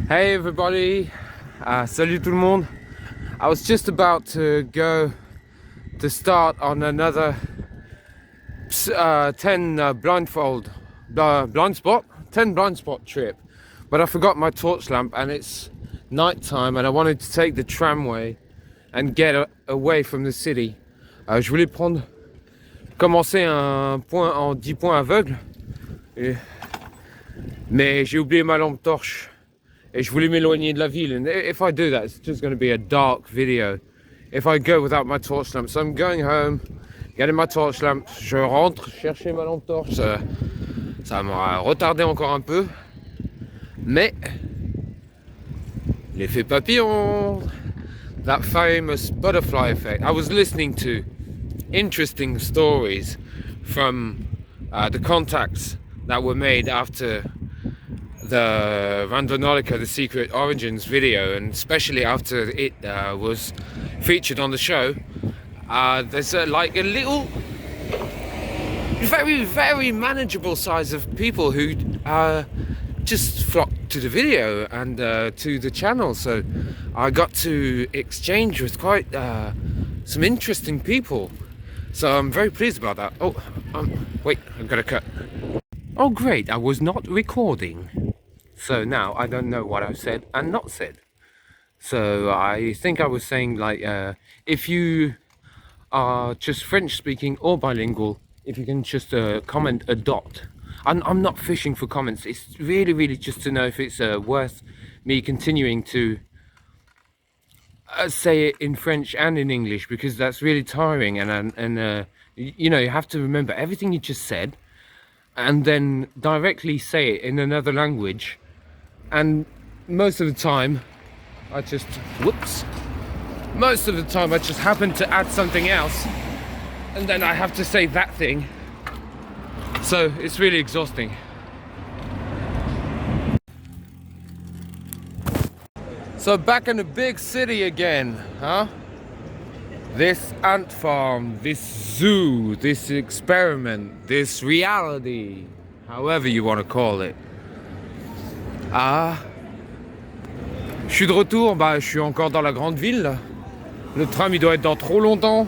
Hey everybody, salut tout le monde. I was just about to go to start on another 10 blind spot trip, but I forgot my torch lamp and it's night time and I wanted to take the tramway and get away from the city. Je voulais commencer un point en 10 points aveugles, mais j'ai oublié ma lampe torche. Et je voulais m'éloigner de la ville, and if I do that, it's just going to be a dark video if I go without my torch lamp. So I'm going home, getting my torch lamp. Je rentre chercher ma lampe torche. Ça m'a retardé encore un peu, mais l'effet papillon, that famous butterfly effect. I was listening to interesting stories from the contacts that were made after the Randonautica, the Secret Origins video, and especially after it was featured on the show. There's like a little, very manageable size of people who just flocked to the video and to the channel. So I got to exchange with quite some interesting people. So I'm very pleased about that. Oh, wait, I've got to cut. Oh great, I was not recording. So now I don't know what I've said and not said. So I think I was saying, like, if you are just French speaking or bilingual, if you can just comment a dot. I'm not fishing for comments. It's really just to know if it's worth me continuing to say it in French and in English, because that's really tiring, and you know, you have to remember everything you just said and then directly say it in another language. And most of the time I just happen to add something else, and then I have to say that thing, so it's really exhausting. So back in the big city again, huh? This ant farm, this zoo, this experiment, this reality, however you want to call it. Je suis de retour, je suis encore dans la grande ville là. Le tram il doit être dans trop longtemps.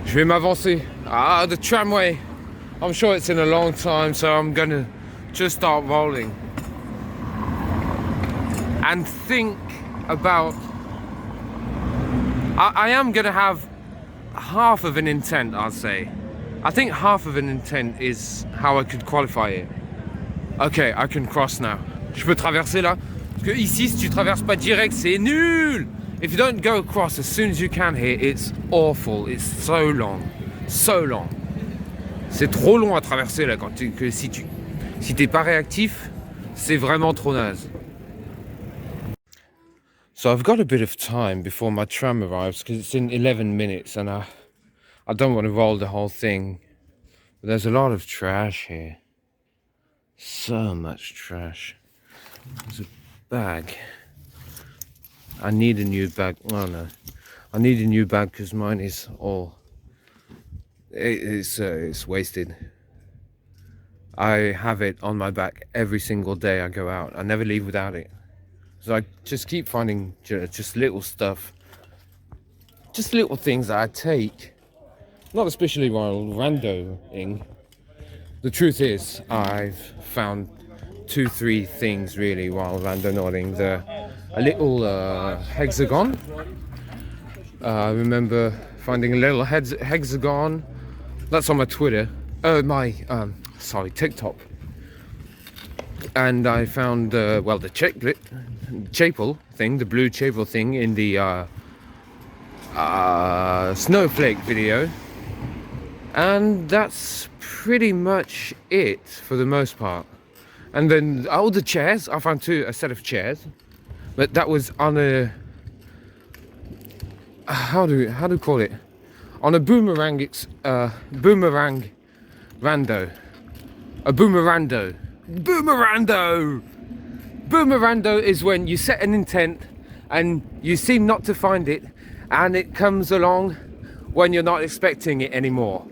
Je vais m'avancer. The tramway. I'm sure it's in a long time, so I'm gonna just start rolling. And think about, I am gonna have half of an intent, I'll say. I think half of an intent is how I could qualify it. Okay, I can cross now. Je peux traverser là? Parce que ici, si tu traverses pas direct, c'est nul! If you don't go across as soon as you can here, it's awful. It's so long. So long. C'est trop long à traverser là, que si t'es pas réactif, c'est vraiment trop naze. So I've got a bit of time before my tram arrives, because it's in 11 minutes and I don't want to roll the whole thing. But there's a lot of trash here. So much trash. There's a bag. I need a new bag. Oh no, I need a new bag because mine is all. It's wasted. I have it on my back every single day I go out. I never leave without it. So I just keep finding just little stuff, just little things that I take. Not especially while randoing. The truth is, I've found 2-3 things really while randonauting. A little hexagon. I remember finding a little hexagon. That's on my Twitter. TikTok. And I found the chapel thing, the blue chapel thing in the snowflake video. And that's pretty much it for the most part. And then the chairs, I found a set of chairs, but that was on a how do you call it? On a boomerang rando. A boomerando. Boomerando is when you set an intent and you seem not to find it, and it comes along when you're not expecting it anymore.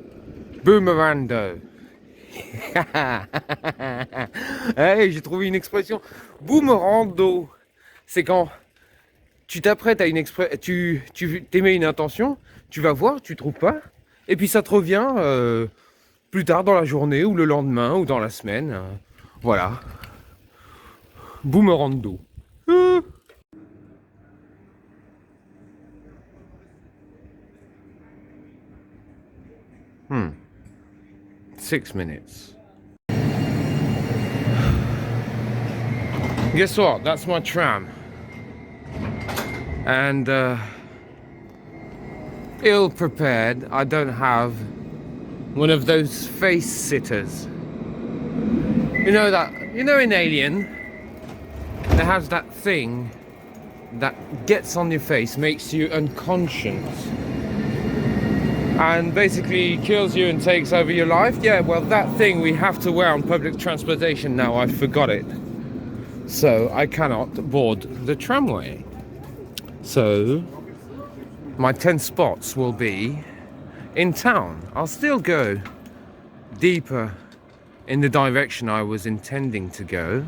Boomerando. Hey, j'ai trouvé une expression. Boomerando. C'est quand tu t'apprêtes à une expression, tu t'émets une intention, tu vas voir, tu trouves pas, et puis ça te revient plus tard dans la journée, ou le lendemain, ou dans la semaine. Voilà. Boomerando. Hmm. 6 minutes. Guess what? That's my tram. And ill prepared, I don't have one of those face sitters. You know that, you know in Alien, it has that thing that gets on your face, makes you unconscious, and basically kills you and takes over your life. Yeah, well, that thing we have to wear on public transportation now. I forgot it. So I cannot board the tramway. So my 10 spots will be in town. I'll still go deeper in the direction I was intending to go.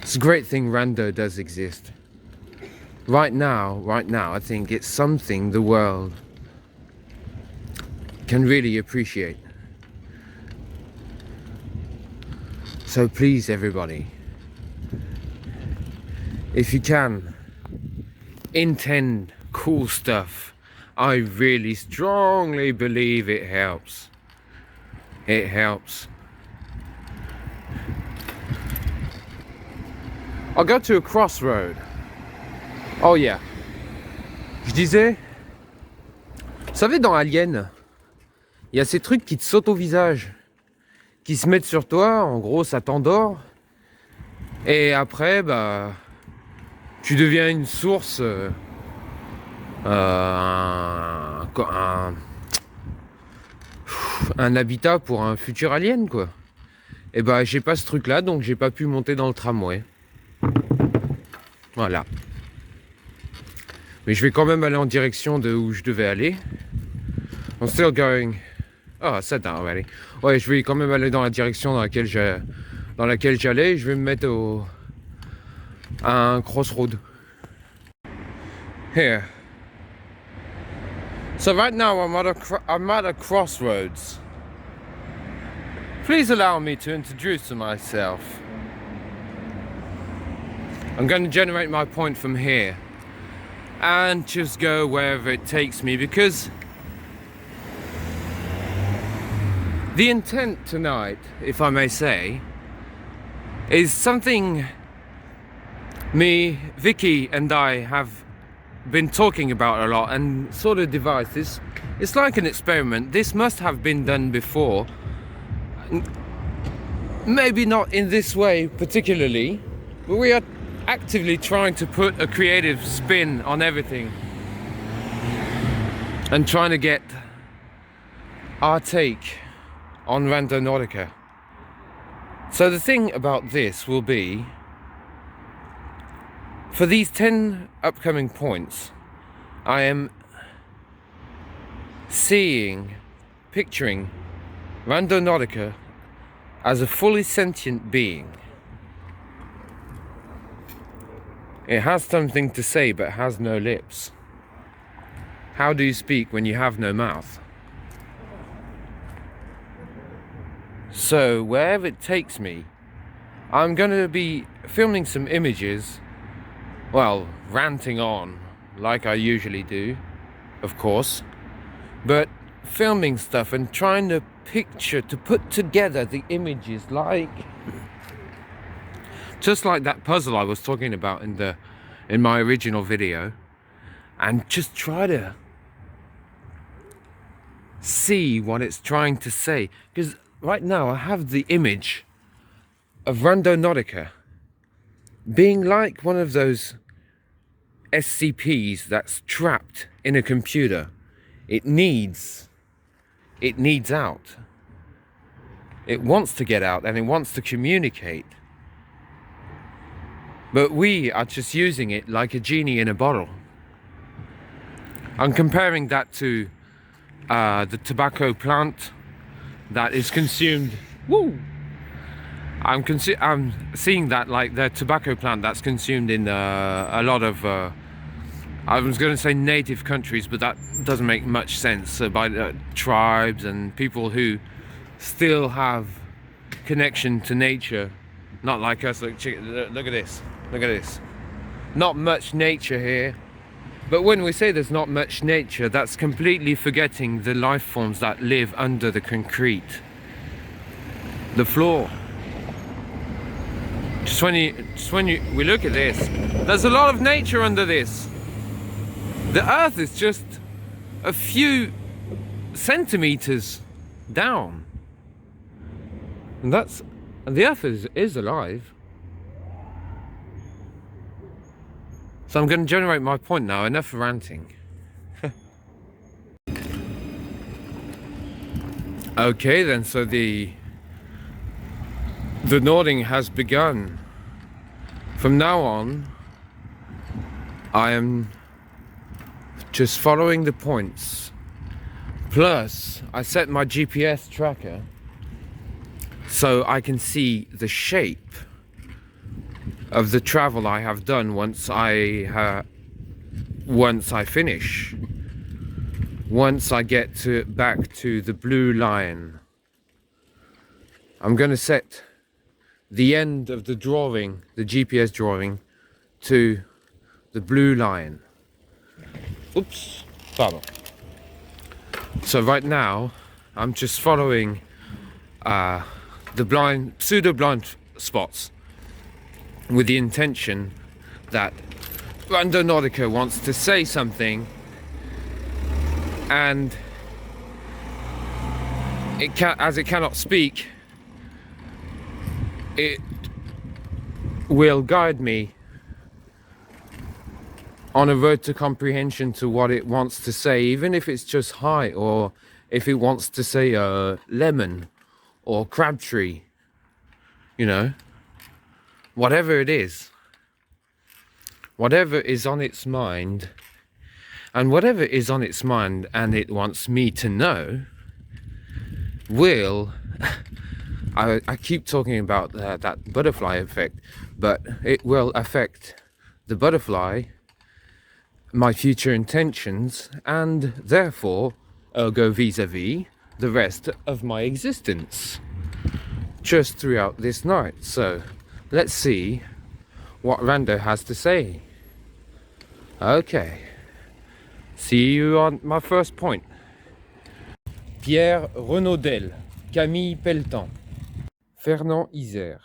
It's a great thing Rando does exist. Right now, I think it's something the world can really appreciate. So please, everybody, if you can, intend cool stuff. I really strongly believe it helps. It helps. I'll go to a crossroad. Oh yeah. Je disais, vous savez, dans Alien, il y a ces trucs qui te sautent au visage, qui se mettent sur toi, en gros ça t'endort, et après bah tu deviens une source, un habitat pour un futur alien quoi. Et bah j'ai pas ce truc là, donc j'ai pas pu monter dans le tramway. Voilà. Mais je vais quand même aller en direction de où je devais aller. I'm still going. Oh, ça down already. Ouais, je vais quand même aller dans la direction dans laquelle j'allais. Je vais me mettre à un crossroad. Here. So right now I'm at a crossroads. Please allow me to introduce myself. I'm going to generate my point from here and just go wherever it takes me, because the intent tonight, if I may say, is something me, Vicky and I have been talking about a lot and sort of devised this. It's like an experiment. This must have been done before. Maybe not in this way particularly, but we are actively trying to put a creative spin on everything and trying to get our take on Randonautica. So the thing about this will be, for these 10 upcoming points, I am picturing Randonautica as a fully sentient being. It has something to say but has no lips. How do you speak when you have no mouth? So wherever it takes me, I'm going to be filming some images, well, ranting on like I usually do, of course, but filming stuff and trying to put together the images just like that puzzle I was talking about in my original video, and just try to see what it's trying to say. Because right now I have the image of Randonautica being like one of those SCPs that's trapped in a computer. It needs out. It wants to get out and it wants to communicate. But we are just using it like a genie in a bottle. I'm comparing that to the tobacco plant that is consumed. Woo! I'm seeing that like the tobacco plant that's consumed in a lot of I was going to say native countries, but that doesn't make much sense. So by tribes and people who still have connection to nature, not like us. Look at this. Look at this. Not much nature here. But when we say there's not much nature, that's completely forgetting the life forms that live under the concrete, the floor. Just when we look at this, there's a lot of nature under this. The earth is just a few centimeters down, and the earth is alive. So I'm going to generate my point now. Enough ranting. Okay then, so the Nording has begun. From now on, I am just following the points. Plus, I set my GPS tracker so I can see the shape of the travel I have done once I finish. Once I get back to the blue line. I'm going to set the end of the drawing, the GPS drawing, to the blue line. Oops, pardon. So right now, I'm just following the pseudo blind spots with the intention that Randonautica wants to say something, and as it cannot speak, it will guide me on a road to comprehension to what it wants to say, even if it's just hi, or if it wants to say lemon or crabtree, you know, whatever it is, whatever is on its mind, and whatever is on its mind and it wants me to know will I keep talking about that butterfly effect, but it will affect the butterfly, my future intentions, and therefore, ergo vis-a-vis, the rest of my existence, just throughout this night. So, let's see what Rando has to say. Okay, see you on my first point. Pierre Renaudel, Camille Pelletan, Fernand Isère.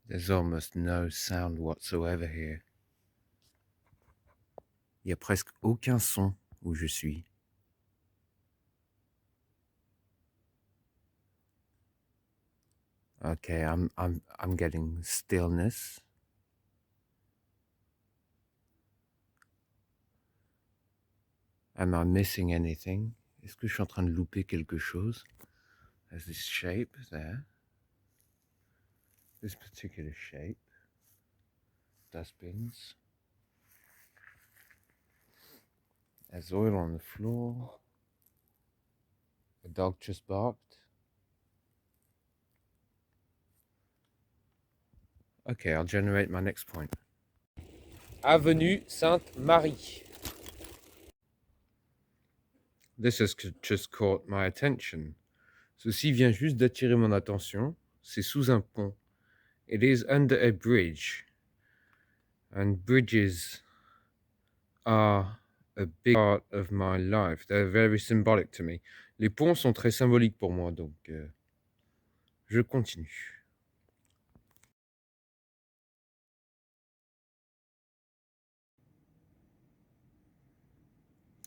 There's almost no sound whatsoever here. Il y a presque aucun son où je suis. Okay, I'm getting stillness. Am I missing anything? Est-ce que je suis en train de louper quelque chose? There's this shape there. This particular shape. Dustbins. There's oil on the floor. A dog just barked. Okay, I'll generate my next point. Avenue Sainte-Marie. This has just caught my attention. Ceci vient juste d'attirer mon attention. C'est sous un pont. It is under a bridge. And bridges are a big part of my life. They're very symbolic to me. Les ponts sont très symboliques pour moi, donc je continue.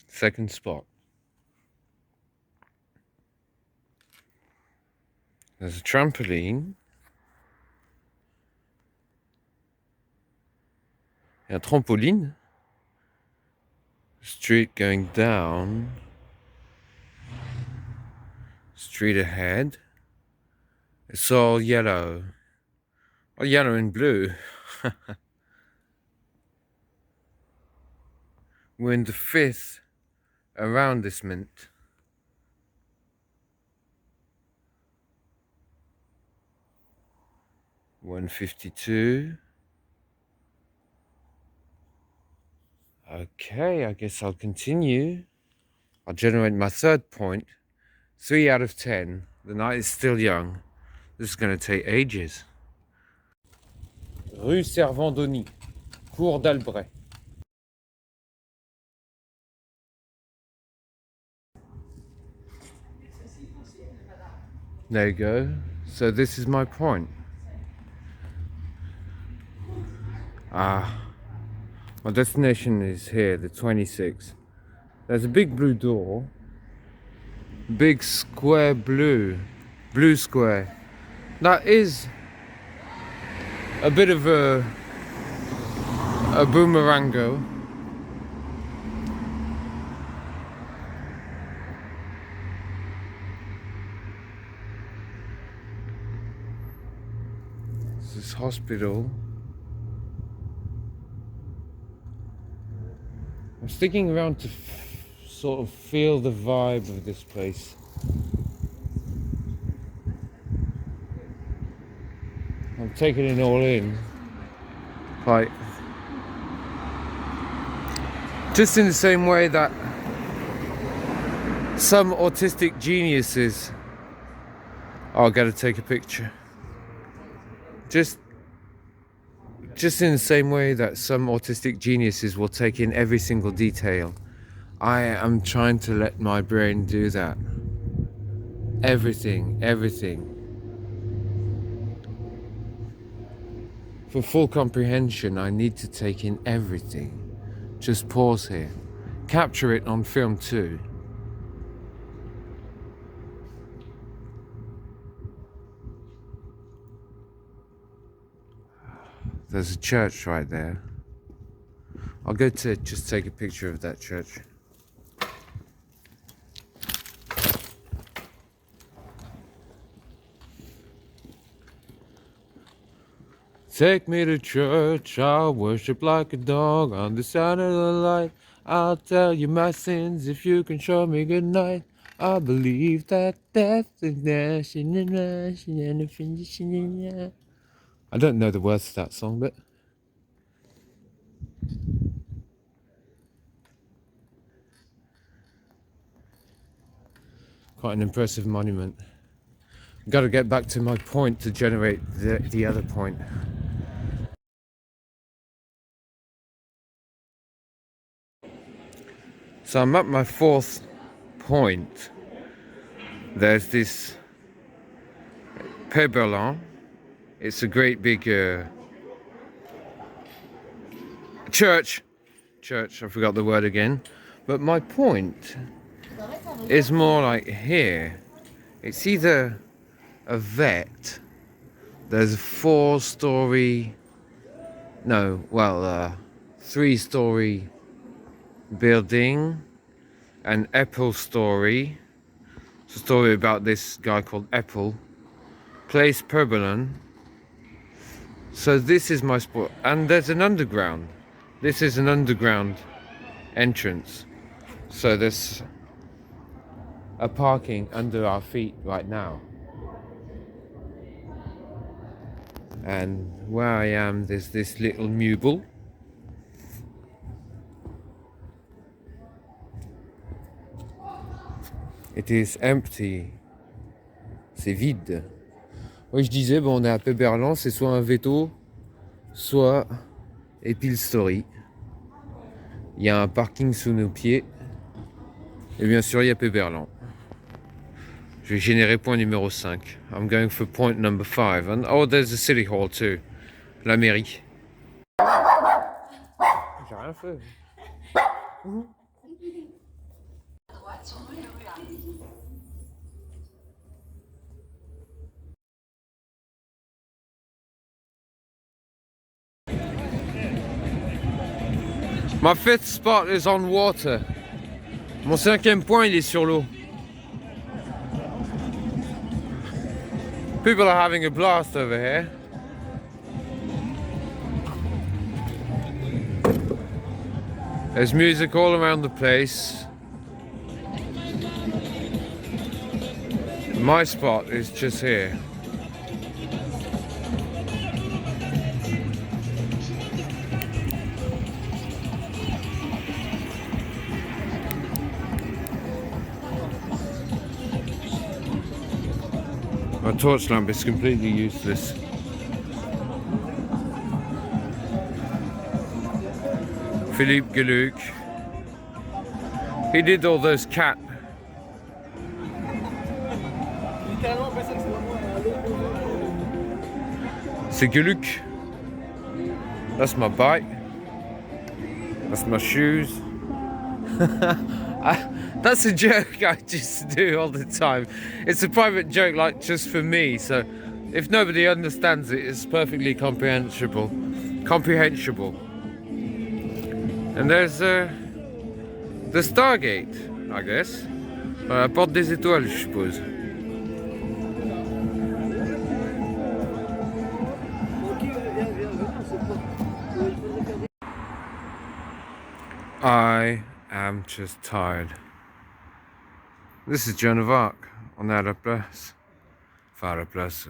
Second spot. There's a trampoline. A trampoline. Street going down. Street ahead. It's all yellow. All yellow and blue. We're in the 5th arrondissement. $152. Okay, I guess I'll continue. I'll generate my third point. 3 out of 10. The night is still young. This is going to take ages. Rue Servandoni, Cours d'Albret. There you go. So this is my point. My destination is here, the 26th. There's a big blue door. Big square blue square. That is a bit of a boomerango. This is hospital. I'm sticking around to sort of feel the vibe of this place. I'm taking it all in. Like, just in the same way that some autistic geniuses... Oh, I gotta take a picture. Just in the same way that some autistic geniuses will take in every single detail, I am trying to let my brain do that. Everything. For full comprehension, I need to take in everything. Just pause here. Capture it on film too. There's a church right there. I'll go to just take a picture of that church. Take me to church, I'll worship like a dog on the side of the light. I'll tell you my sins if you can show me good night. I believe that death is dashing and rushing and the finishing. I don't know the words to that song, but quite an impressive monument. Got to get back to my point to generate the other point. So I'm at my 4th point. There's this Père. It's a great big church. I forgot the word again. But my point is more like here. It's either a vet. There's a 4-story, 3-story building, an Apple story. It's a story about this guy called Apple. Place Perbalon. So this is my spot, and there's an underground. This is an underground entrance. So there's a parking under our feet right now. And where I am, there's this little meuble. It is empty. C'est vide. Oui, je disais, bon, on est à Péberlan, c'est soit un veto, soit Epile Story. Il y a un parking sous nos pieds. Et bien sûr, il y a Péberlan. Je vais générer point numéro 5. I'm going for point number 5. And oh, there's the city hall too. La mairie. J'ai rien fait. My 5th spot is on water. Mon 5e point, il est sur l'eau. People are having a blast over here. There's music all around the place. My spot is just here. My torch lamp is completely useless. Philippe Geluc. He did all those cat. C'est Geluc. That's my bike. That's my shoes. That's a joke I just do all the time. It's a private joke, like just for me. So if nobody understands it, it's perfectly comprehensible. Comprehensible. And there's the Stargate, I guess. La porte des étoiles, je suppose. I am just tired. This is Joan of Arc. On est à la place. Enfin, à la place.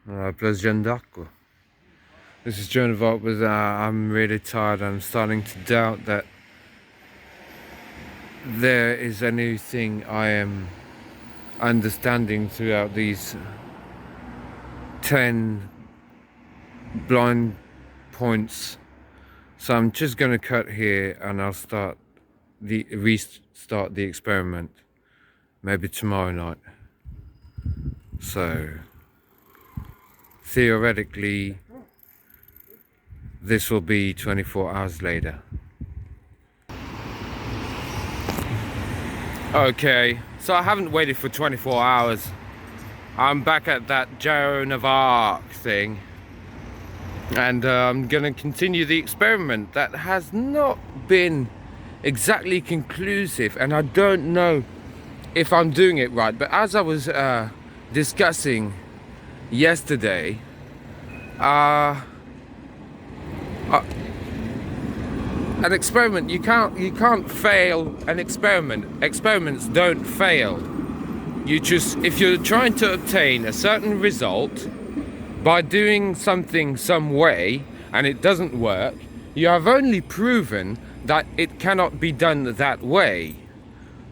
À la place Jeanne d'Arc, quoi. This is Joan of Arc, but I'm really tired. I'm starting to doubt that there is anything I am understanding throughout these 10 blind points. So I'm just going to cut here and I'll restart the experiment maybe tomorrow night. So theoretically this will be 24 hours later. Okay, so I haven't waited for 24 hours. I'm back at that Joan of Arc thing. And I'm gonna continue the experiment. That has not been exactly conclusive, and I don't know if I'm doing it right. But as I was discussing yesterday, an experiment, you can't fail an experiment. Experiments don't fail. If you're trying to obtain a certain result by doing something some way and it doesn't work, you have only proven that it cannot be done that way.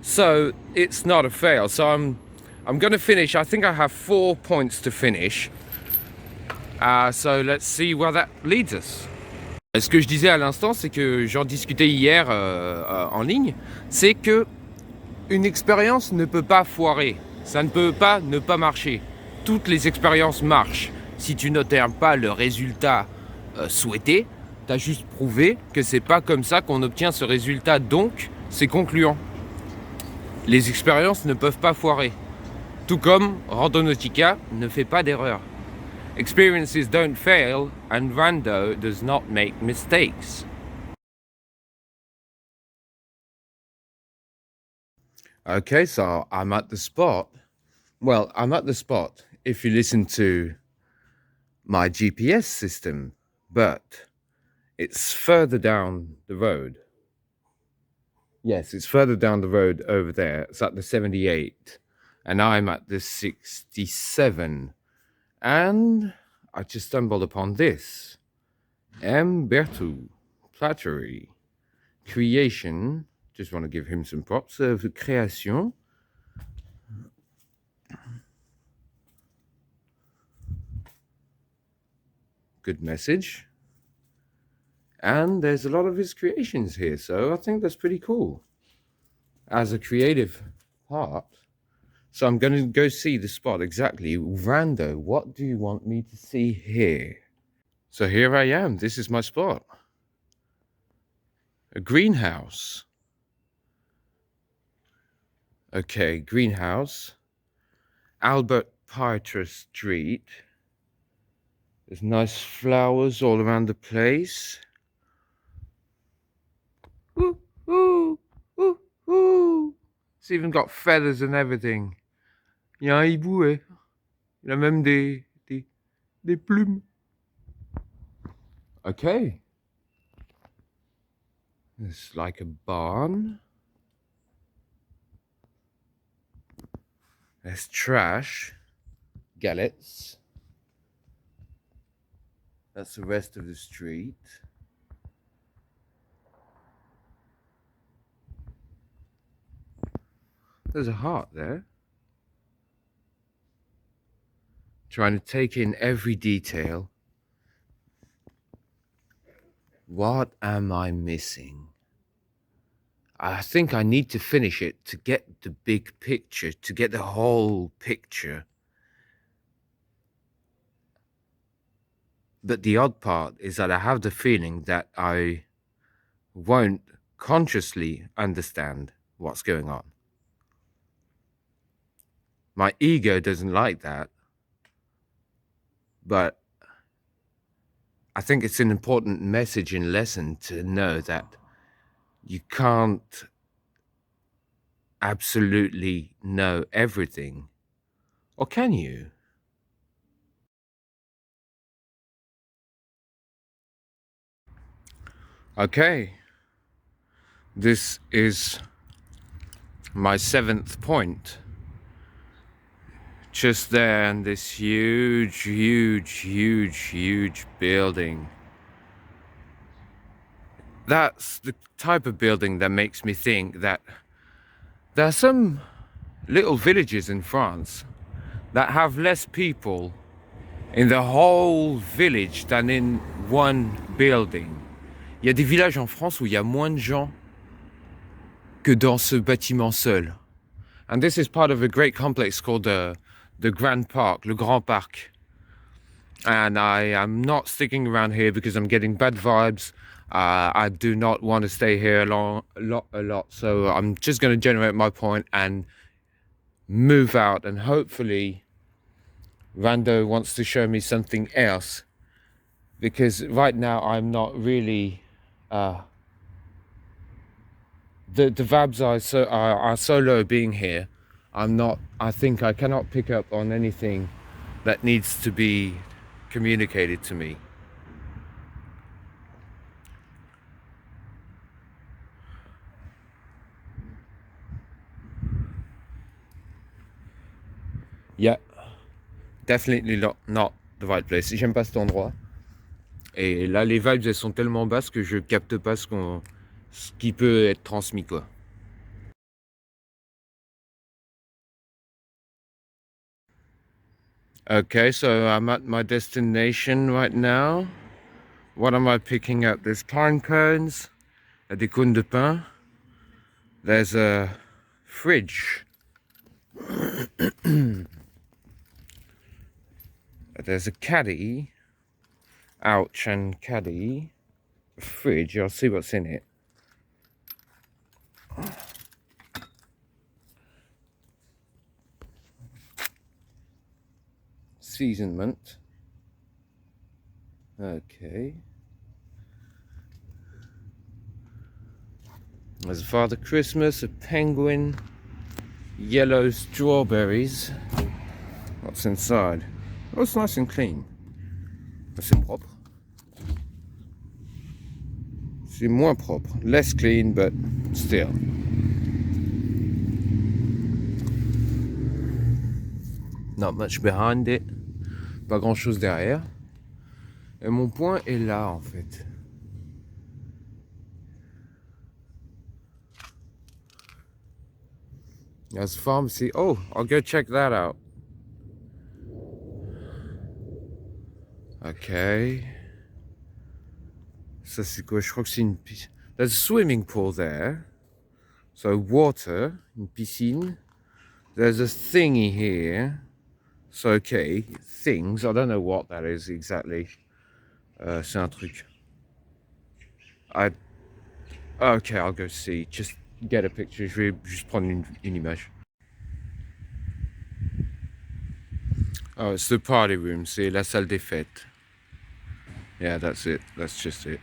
So it's not a fail. So I'm gonna finish. I think I have 4 points to finish. So let's see where that leads us. Ce que je disais à l'instant, c'est que j'en discutais hier en ligne, c'est que une expérience ne peut pas foirer. Ça ne peut pas ne pas marcher. Toutes les expériences marchent. Si tu n'obtiens pas le résultat souhaité, tu as juste prouvé que c'est pas comme ça qu'on obtient ce résultat, donc c'est concluant. Les expériences ne peuvent pas foirer. Tout comme Randonautica ne fait pas d'erreur. Experiences don't fail and Rando does not make mistakes. Okay, so I'm at the spot. Well, I'm at the spot if you listen to my GPS system, but it's further down the road. Yes, it's further down the road over there. It's at the 78, and I'm at the 67. And I just stumbled upon this. M. Bertou, Plattery, Creation. Just want to give him some props of création. Good message. And there's a lot of his creations here, so I think that's pretty cool as a creative part. So I'm going to go see the spot exactly. Rando, what do you want me to see here? So here I am. This is my spot. A greenhouse. Okay, greenhouse. Albert Pieter Street. There's nice flowers all around the place. Ooh, ooh, ooh, ooh. It's even got feathers and everything. Il y a un hibou, eh? Il a même des plumes. Okay. It's like a barn. There's trash. Gallets. That's the rest of the street. There's a heart there. Trying to take in every detail. What am I missing? I think I need to finish it to get the big picture, to get the whole picture. But the odd part is that I have the feeling that I won't consciously understand what's going on. My ego doesn't like that, but I think it's an important message and lesson to know that you can't absolutely know everything, or can you? Okay, this is my 7th point. Just there, and this huge building. That's the type of building that makes me think that there are some little villages in France that have less people in the whole village than in one building. Il y a des villages en France où il y a moins de gens que dans ce bâtiment seul. And this is part of a great complex called the Grand Park, le Grand Parc. And I am not sticking around here because I'm getting bad vibes. I do not want to stay here a lot. So I'm just going to generate my point and move out. And hopefully Rando wants to show me something else. Because right now I'm not really... the vibes are so low being here. I think I cannot pick up on anything that needs to be communicated to me. Yeah, definitely not the right place. J'aime pas cet endroit. Et là, les vibes, elles sont tellement basses que je capte pas ce qui peut être transmis, quoi. Okay, so I'm at my destination right now. What am I picking up? There's pine cones, des cônes de pain. There's a fridge. There's a caddy. Ouch, and caddy. A fridge, I'll see what's in it. Seasonment. Okay. There's a Father Christmas, a penguin, yellow strawberries. What's inside? Oh, it's nice and clean. C'est propre. C'est moins propre. Less clean, but still. Not much behind it. Pas grand chose derrière. Et mon point est là, en fait. There's a pharmacy. Oh, I'll go check that out. Okay. Ça c'est quoi? Je crois que c'est une piscine. There's a swimming pool there. So water, une piscine. There's a thingy here. So okay, things. I don't know what that is exactly. C'est un truc. Okay, I'll go see. Just get a picture. Je vais juste prendre une image. Oh, it's the party room. C'est la salle des fêtes. Yeah, that's it. That's just it.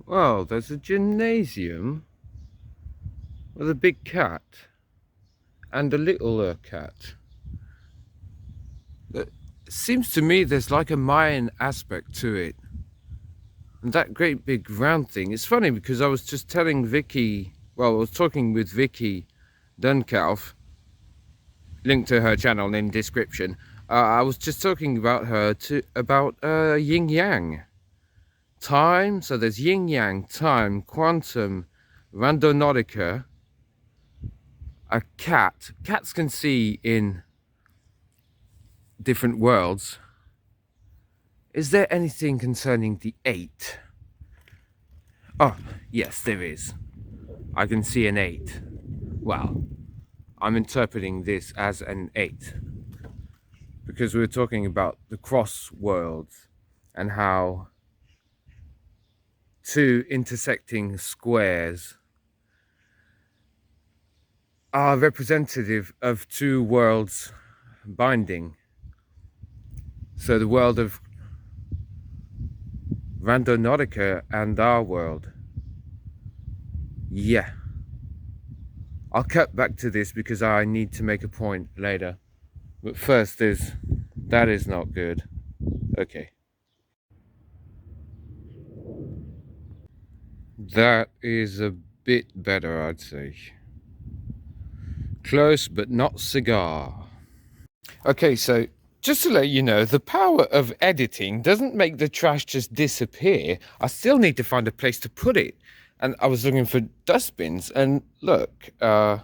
Well, there's a gymnasium with a big cat and a little cat. It seems to me there's like a Mayan aspect to it. And that great big round thing. It's funny because I was just telling Vicky, well, I was talking with Vicky Duncalf, link to her channel in description. I was just talking about her about yin yang. Time, so there's yin yang, time, quantum, Randonautica, a cat. Cats can see in different worlds. Is there anything concerning the 8? Oh, yes, there is. I can see an 8. Well, I'm interpreting this as an 8. Because we were talking about the cross worlds and how two intersecting squares are representative of two worlds binding. So the world of Randonautica and our world. Yeah. I'll cut back to this because I need to make a point later. But first that is not good. Okay. That is a bit better, I'd say. Close but not cigar. Okay, so just to let you know, the power of editing doesn't make the trash just disappear. I still need to find a place to put it. And I was looking for dustbins, and look, I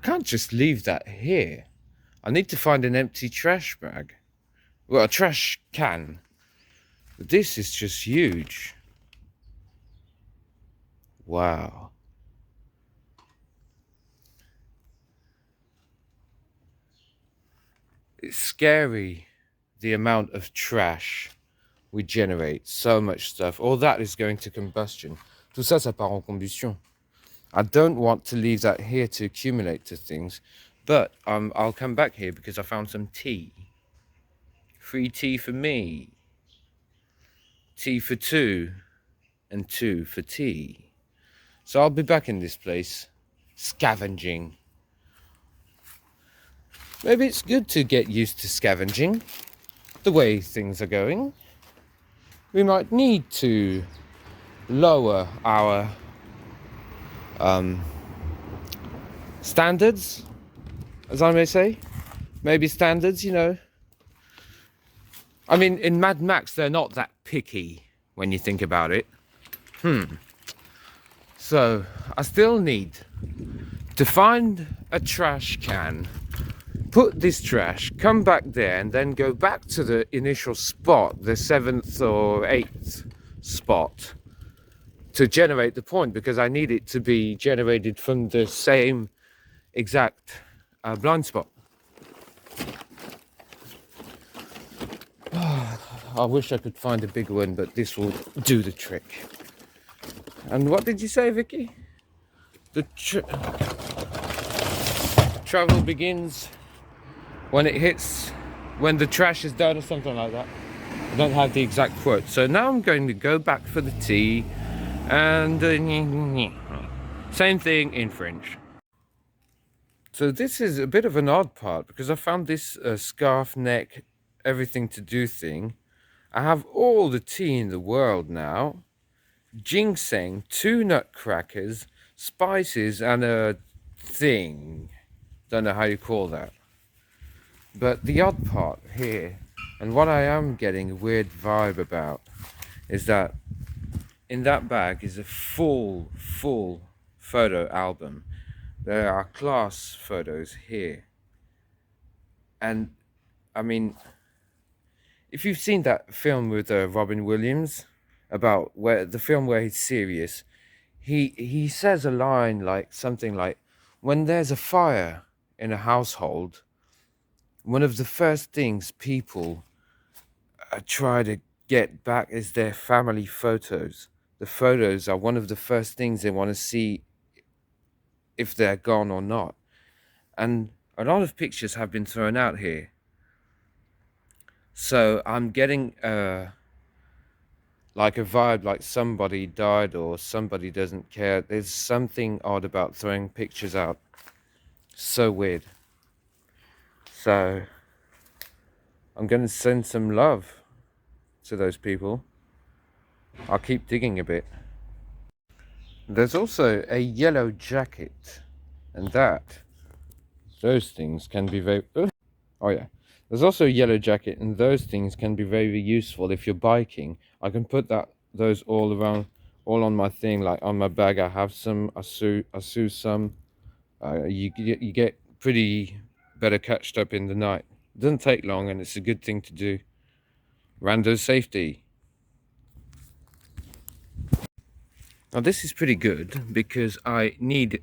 can't just leave that here. I need to find an empty trash bag. Well, a trash can. This is just huge. Wow. It's scary, the amount of trash we generate. So much stuff. All that is going to combustion. Tout ça, ça part en combustion. I don't want to leave that here to accumulate to things, but I'll come back here because I found some tea. Free tea for me. Tea for 2, and 2 for tea. So I'll be back in this place, scavenging. Maybe it's good to get used to scavenging, the way things are going. We might need to lower our standards, as I may say. Maybe standards, you know. I mean, in Mad Max, they're not that picky when you think about it. So, I still need to find a trash can, put this trash, come back there, and then go back to the initial spot, the 7th or 8th spot, to generate the point, because I need it to be generated from the same exact blind spot. I wish I could find a bigger one, but this will do the trick. And what did you say, Vicky? The travel begins when the trash is done, or something like that. I don't have the exact quote. So now I'm going to go back for the tea, and same thing in French. So this is a bit of an odd part, because I found this scarf neck, everything to do thing. I have all the tea in the world now. Ginseng, 2 nutcrackers, spices, and a thing. Don't know how you call that. But the odd part here, and what I am getting a weird vibe about, is that in that bag is a full photo album. There are class photos here. And I mean, if you've seen that film with Robin Williams about where he's serious, he says a line like something like, when there's a fire in a household, one of the first things people try to get back is their family photos. The photos are one of the first things they want to see if they're gone or not. And a lot of pictures have been thrown out here. So I'm getting like a vibe like somebody died or somebody doesn't care. There's something odd about throwing pictures out. So weird. So I'm going to send some love to those people. I'll keep digging a bit. There's also a yellow jacket, and those things can be very... Oh yeah. There's also a yellow jacket, and those things can be very useful if you're biking. I can put those all around, all on my thing, like on my bag. I have some, I sew some. You get pretty better catched up in the night. It doesn't take long, and it's a good thing to do. Rando safety. Now this is pretty good because I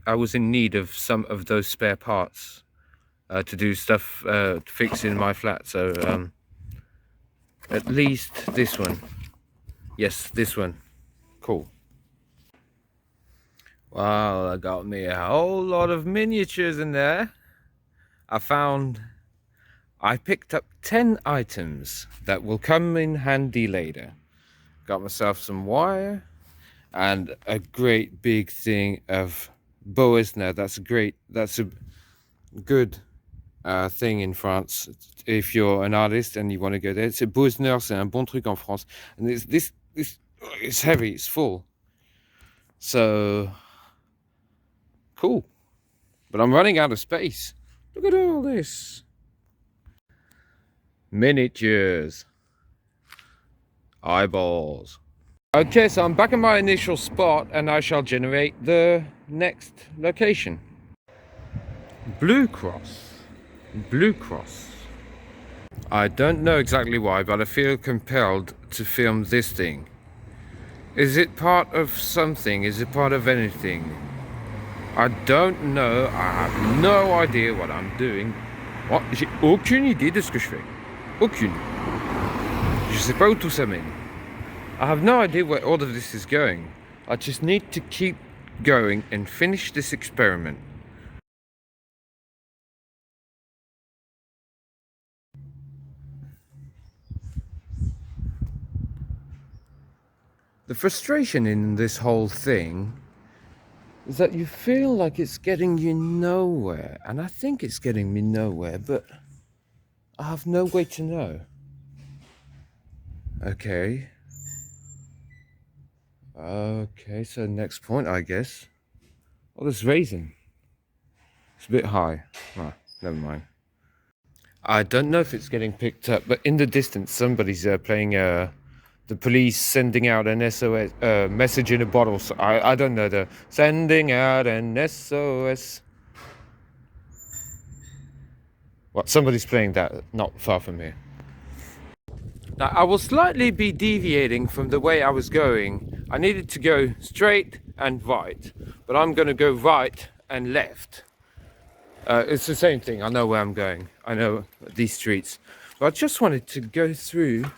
was in need of some of those spare parts to do stuff to fix in my flat. So at least this one. Yes, this one. Cool. Wow, I got me a whole lot of miniatures in there. I picked up 10 items that will come in handy later. Got myself some wire and a great big thing of Boesner. That's a good thing in France. If you're an artist and you want to go there, c'est Boesner, c'est un bon truc en France. And this it's heavy, it's full. So cool. But I'm running out of space. Look at all this. Miniatures. Eyeballs. Okay, so I'm back in my initial spot and I shall generate the next location. Blue Cross. Blue Cross. I don't know exactly why, but I feel compelled to film this thing. Is it part of something? Is it part of anything? I don't know. I have no idea what I'm doing. Oh, j'ai aucune idée de ce que je fais. Aucune. Je sais pas où tout ça mène. I have no idea where all of this is going. I just need to keep going and finish this experiment. The frustration in this whole thing is that you feel like it's getting you nowhere, and I think it's getting me nowhere, but I have no way to know. Okay, so next point, I guess. Oh, there's raisin. It's a bit high. Oh, never mind. I don't know if it's getting picked up, but in the distance somebody's playing the police sending out an SOS message in a bottle. So I don't know, the sending out an SOS. What, somebody's playing that not far from here. Now I will slightly be deviating from the way I was going. I needed to go straight and right, but I'm going to go right and left. It's the same thing. I know where I'm going. I know these streets, but I just wanted to go through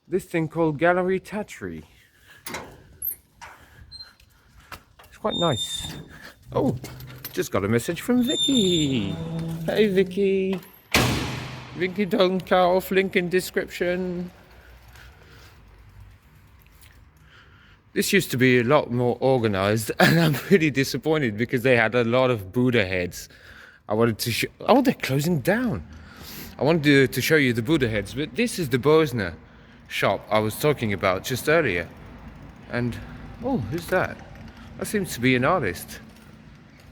this thing called Gallery Tatry. It's quite nice. Oh, just got a message from Vicky. Hey Vicky. Vicky Duncalf, link in description. This used to be a lot more organized, and I'm pretty disappointed because they had a lot of Buddha heads. I wanted to show... Oh, they're closing down. I wanted to show you the Buddha heads, but this is the Boesner shop I was talking about just earlier. And, oh, who's that? That seems to be an artist.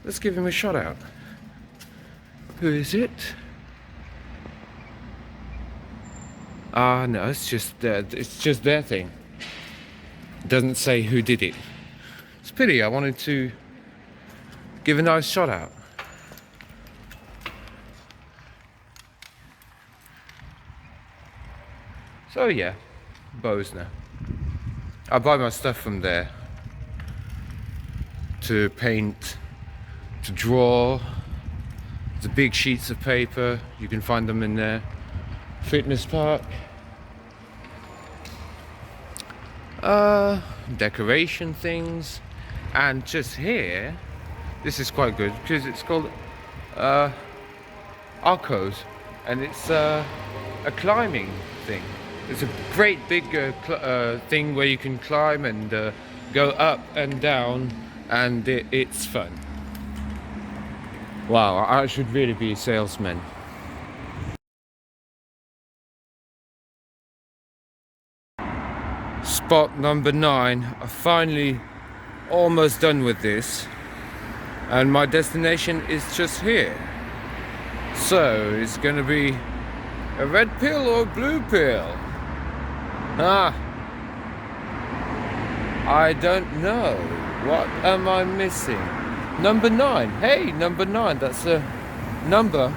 Let's give him a shout out. Who is it? No, it's just their thing. It doesn't say who did it. It's a pity. I wanted to give a nice shout out. So yeah, Bosner. I buy my stuff from there. To paint, to draw. The big sheets of paper, you can find them in there. Fitness park. Decoration things. And just here, this is quite good because it's called Arcos, and it's a climbing thing. It's a great big thing where you can climb and go up and down, and it's fun. Wow, I should really be a salesman. Spot number 9. I'm finally almost done with this, and my destination is just here. So it's gonna be a red pill or blue pill? I don't know. What am I missing? Number 9. Hey, number 9. That's a number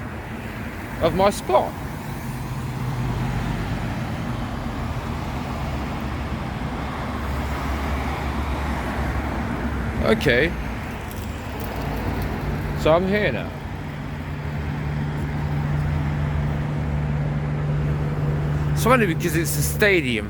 of my spot. Okay. So I'm here now. It's funny because it's a stadium.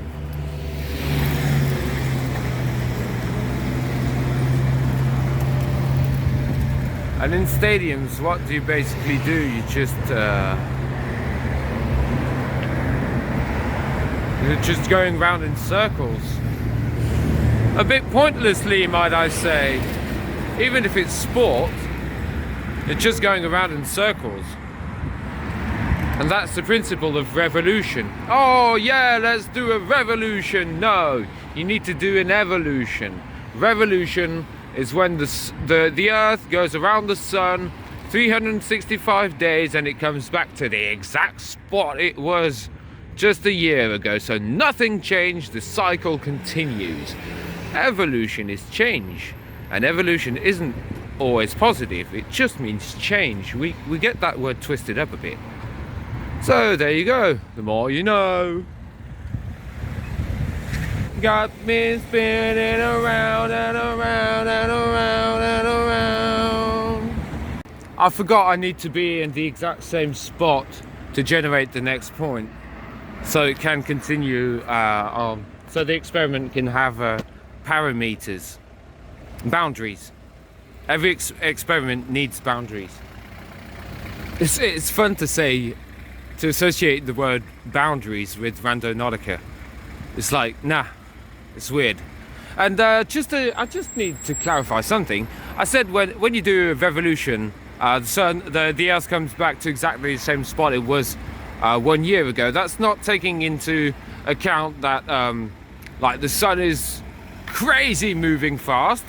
And in stadiums, what do you basically do? You just you're just going round in circles. A bit pointlessly, might I say. Even if it's sport, you're just going around in circles. And that's the principle of revolution. Oh yeah, let's do a revolution. No, you need to do an evolution. Revolution is when the Earth goes around the sun 365 days and it comes back to the exact spot it was just a year ago. So nothing changed, the cycle continues. Evolution is change, and evolution isn't always positive, it just means change. We get that word twisted up a bit. So there you go, the more you know. Got me spinning around and around and around and around. I forgot I need to be in the exact same spot to generate the next point, so it can continue on. So the experiment can have parameters, boundaries. Every experiment needs boundaries. It's fun to say, to associate the word boundaries with Randonautica. It's like, nah, it's weird. And I just need to clarify something. I said when you do a revolution, the Earth comes back to exactly the same spot it was 1 year ago. That's not taking into account that like the sun is crazy moving fast.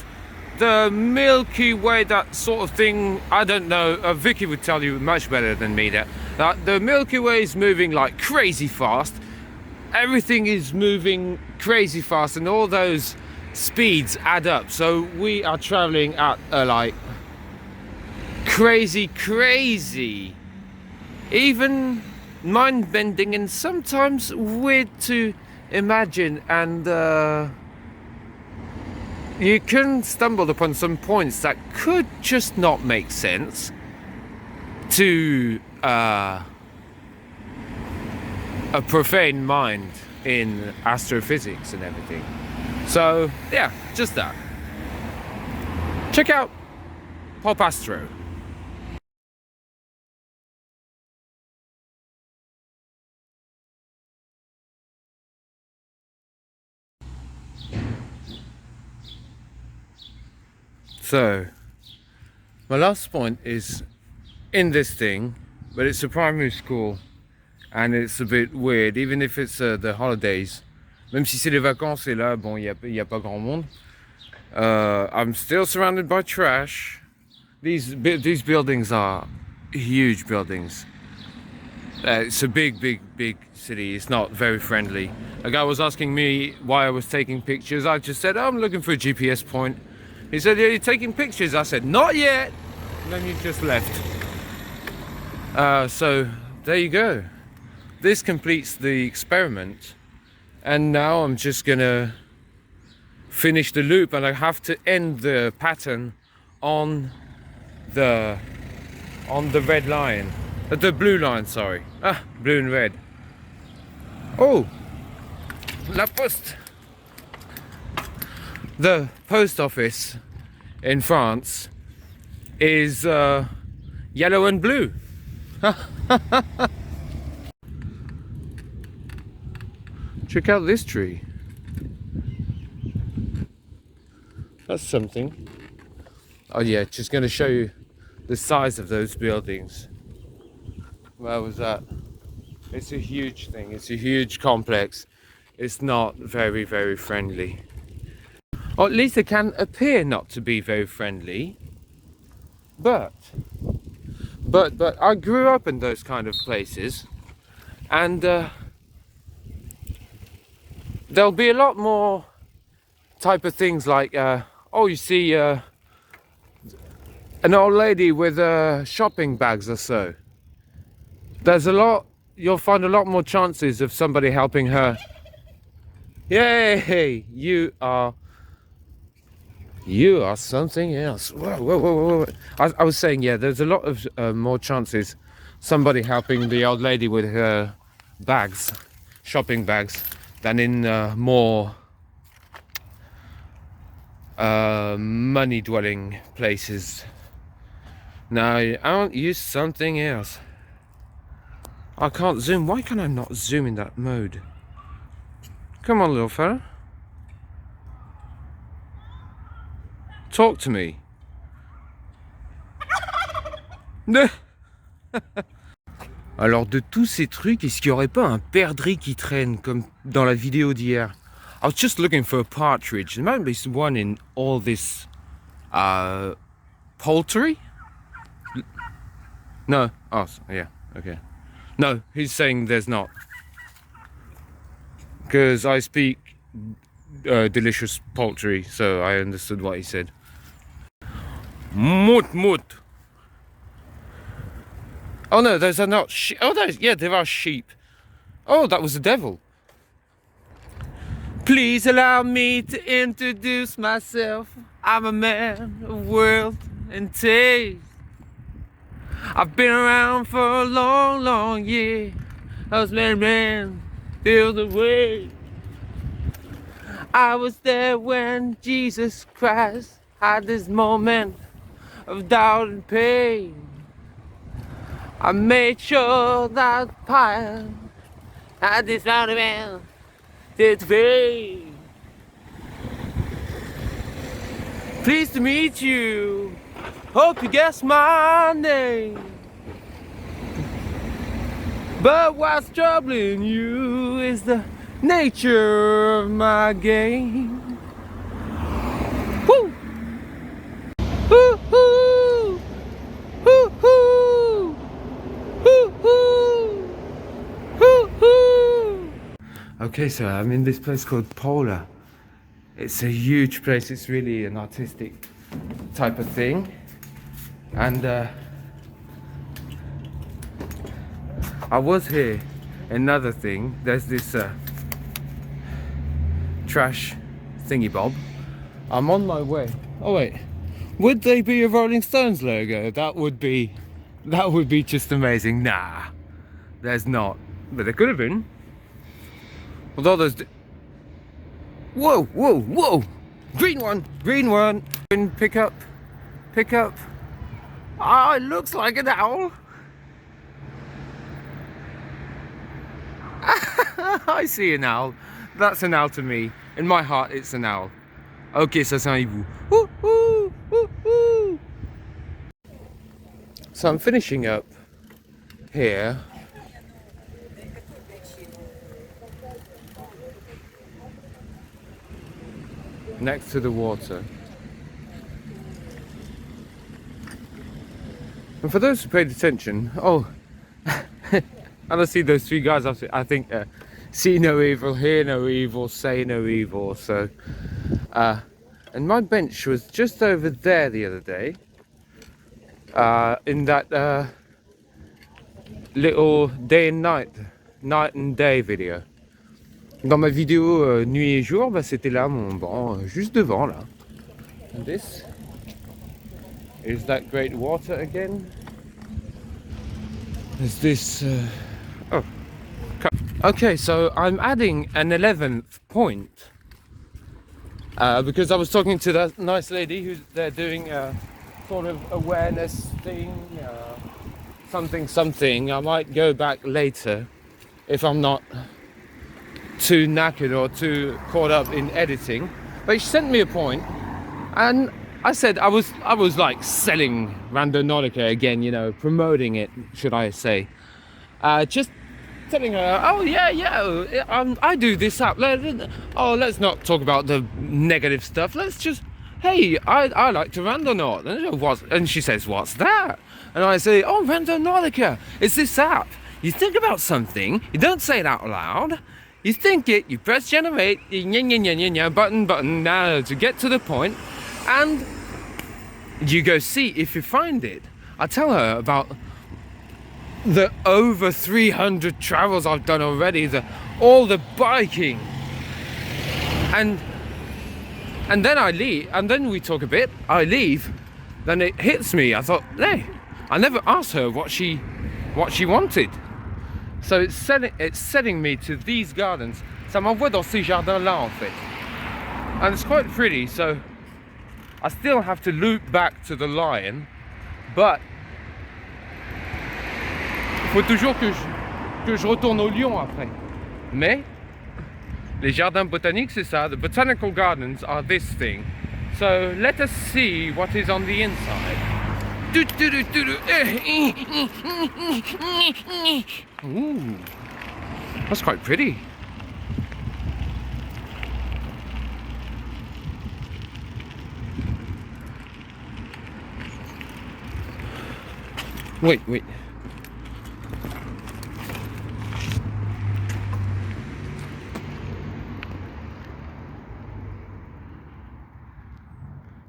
The Milky Way, that sort of thing, I don't know. Vicky would tell you much better than me that the Milky Way is moving like crazy fast. Everything is moving crazy fast, and all those speeds add up. So we are traveling at like crazy, even mind-bending and sometimes weird to imagine. And you can stumble upon some points that could just not make sense to a profane mind in astrophysics and everything. So yeah, just that. Check out Pop Astro. So my last point is in this thing, but it's a primary school and it's a bit weird, even if it's the holidays. Même si c'est les vacances et là, bon, y a pas grand monde. I'm still surrounded by trash. These buildings are huge buildings. It's a big city. It's not very friendly. A guy was asking me why I was taking pictures. I just said, oh, I'm looking for a GPS point. He said, are you taking pictures? I said, not yet. And then he just left. So there you go. This completes the experiment And now I'm just gonna finish the loop, and I have to end the pattern on the red line, the blue line, sorry. Blue and red. Oh, La Poste. The post office in France is yellow and blue. Check out this tree. That's something. Oh yeah, just going to show you the size of those buildings. Where was that? It's a huge thing. It's a huge complex. It's not very, very friendly. Or at least it can appear not to be very friendly. But I grew up in those kind of places, and there'll be a lot more type of things like, oh, you see an old lady with shopping bags or so. There's a lot, you'll find a lot more chances of somebody helping her. Yay, you are something else. Whoa, whoa, whoa, whoa. I was saying, yeah, there's a lot of more chances somebody helping the old lady with her bags, shopping bags, than in more money dwelling places. Now, aren't you something else? I can't zoom. Why can I not zoom in that mode? Come on, little fella. Talk to me. Alors, de tous ces trucs, est-ce qu'il n'y aurait pas un perdrix qui traîne comme dans la vidéo d'hier? I was just looking for a partridge. There might be one in all this poultry? No? Oh, yeah, okay. No, he's saying there's not. Because I speak delicious poultry, so I understood what he said. Moot. Oh no, those are not sheep. Oh, yeah, there are sheep. Oh, that was the devil. Please allow me to introduce myself. I'm a man of world and taste. I've been around for a long, long year. I was many men feel the way. I was there when Jesus Christ had this moment of doubt and pain. I made sure that fire had this man did fade. Pleased to meet you. Hope you guess my name. But what's troubling you is the nature of my game. Woo! Hoo-hoo! Hoo-hoo! Hoo-hoo! Hoo-hoo! Okay, so I'm in this place called Pola. It's a huge place. It's really an artistic type of thing. And I was here. Another thing, there's this trash thingy bob. I'm on my way. Oh wait, would they be a Rolling Stones logo? That would be just amazing. Nah, there's not, but there could have been. Although there's whoa, green one. Pick up. Ah, it looks like an owl. I see an owl. That's an owl to me. In my heart, it's an owl. Ok, ça c'est un hibou. So I'm finishing up here. Next to the water. And for those who paid attention, and I see those three guys, I think, see no evil, hear no evil, say no evil. So, and my bench was just over there the other day, in that little night and day video. Dans ma vidéo nuit et jour, bah, c'était là mon banc, juste devant là. And this is that great water again. There's this. Oh, okay. So I'm adding an 11th point because I was talking to that nice lady who's there doing a sort of awareness thing, something. I might go back later if I'm not too knackered or too caught up in editing. But she sent me a point, and I said I was like selling Randonautica again, you know, promoting it, should I say? Just telling her, oh yeah, I do this app. Let's not talk about the negative stuff. Let's just, hey, I like to randonaut. And she says, what's that? And I say, oh, Randonautica. It's this app. You think about something, you don't say it out loud. You think it, you press generate, button, now to get to the point, and you go see if you find it. I tell her about the over 300 travels I've done already, all the biking, and then I leave, and then we talk a bit, I leave, then it hits me. I thought, hey, I never asked her what she wanted. So it's setting me to these gardens. Ça m'envoie dans ces jardins-là en fait. And it's quite pretty, so I still have to loop back to the lion, but il faut toujours que je retourne au lion après. Mais les jardins botaniques, c'est ça. The botanical gardens are this thing. So let us see what is on the inside. Ooh, that's quite pretty. Wait.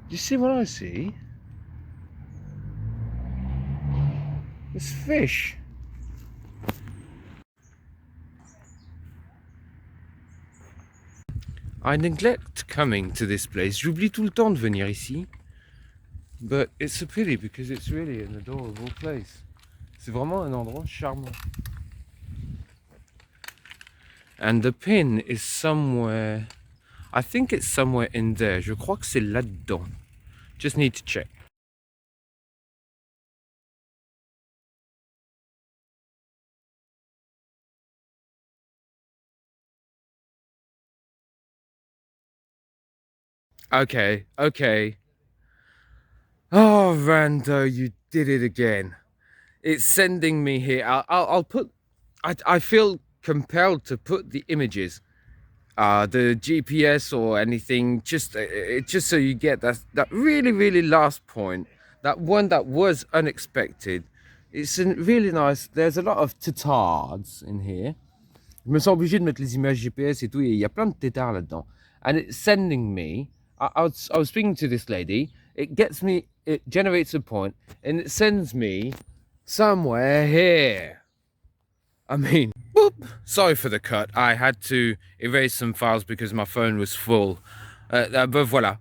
You see what I see? It's fish. I neglect coming to this place. J'oublie tout le temps de venir ici. But it's a pity because it's really an adorable place. C'est vraiment un endroit charmant. And the pin is somewhere. I think it's somewhere in there. Je crois que c'est là-dedans. Just need to check. Okay. Oh, Rando, you did it again. It's sending me here. I'll put. I feel compelled to put the images, the GPS or anything, just so you get that really last point, that one that was unexpected. It's really nice. There's a lot of tetards in here. Je me sens obligé de mettre les images GPS et tout, et il y a plein de tétards là-dedans. And it's sending me. I was speaking to this lady. It generates a point, and it sends me somewhere here. I mean, whoop. Sorry for the cut. I had to erase some files because my phone was full. Ben voilà.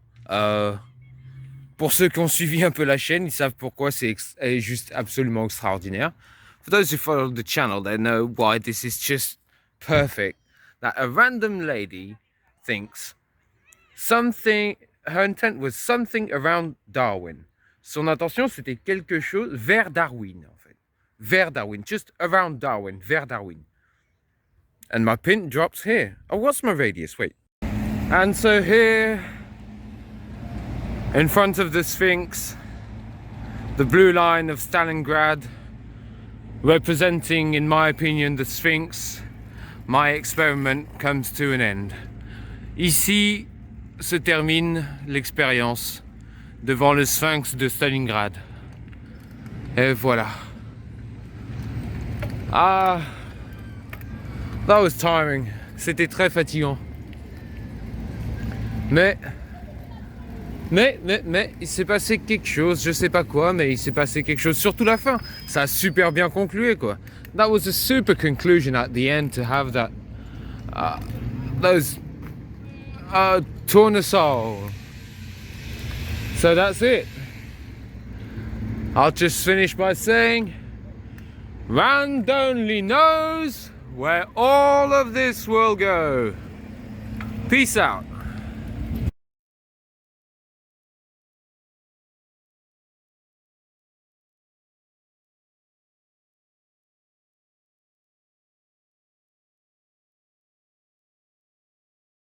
Pour ceux qui ont suivi un peu la chaîne, ils savent pourquoi c'est juste absolument extraordinaire. For those who follow the channel, they know why this is just perfect. That a random lady thinks something, her intent was something around Darwin. Son intention, c'était quelque chose vers Darwin, en fait. Vers Darwin, just around Darwin, vers Darwin. And my pin drops here. Oh, what's my radius? Wait. And so here, in front of the Sphinx, the blue line of Stalingrad, representing, in my opinion, the Sphinx, my experiment comes to an end. Ici se termine l'expérience devant le Sphinx de Stalingrad. Et voilà. Ah, that was tiring. C'était très fatigant. Mais il s'est passé quelque chose, je sais pas quoi, mais il s'est passé quelque chose, surtout la fin. Ça a super bien conclué, quoi. That was a super conclusion at the end, to have that those tournesol. So that's it. I'll just finish by saying, Rand only knows where all of this will go. Peace out.